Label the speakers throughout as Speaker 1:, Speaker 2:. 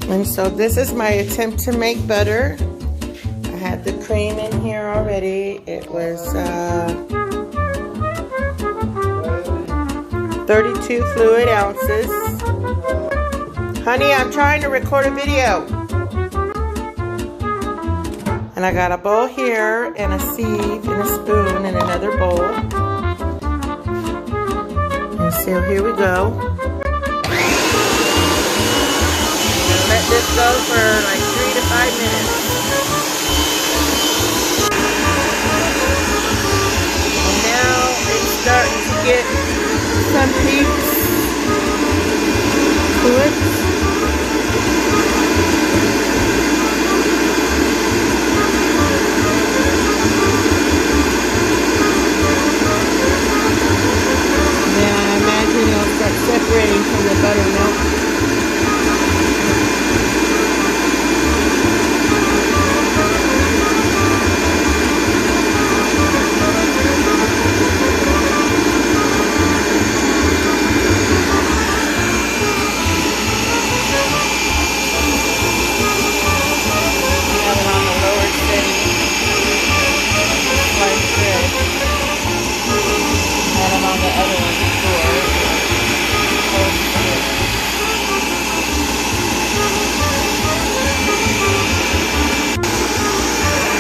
Speaker 1: And so this is my attempt to make butter. I had the cream in here already. It was 32 fluid ounces. Honey, I'm trying to record a video. And I got a bowl here, and a sieve, and a spoon, and another bowl. And so here we go. Let this go for like 3 to 5 minutes. And now it's starting to get some peaks to it. Then I imagine it'll start separating from the buttermilk.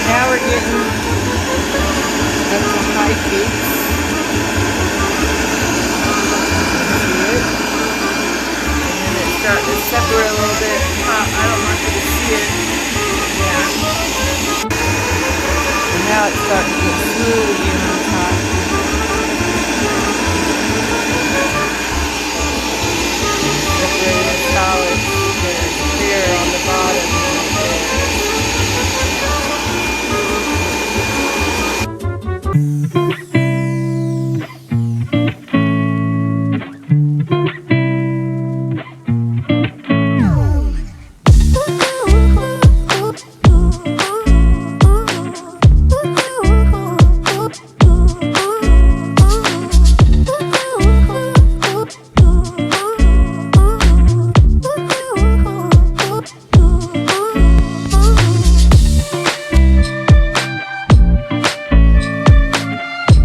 Speaker 1: Now we're getting up to high peaks. And then it's starting to separate a little bit. I don't want you to see it. Yeah. And now it's starting to get smooth again on top.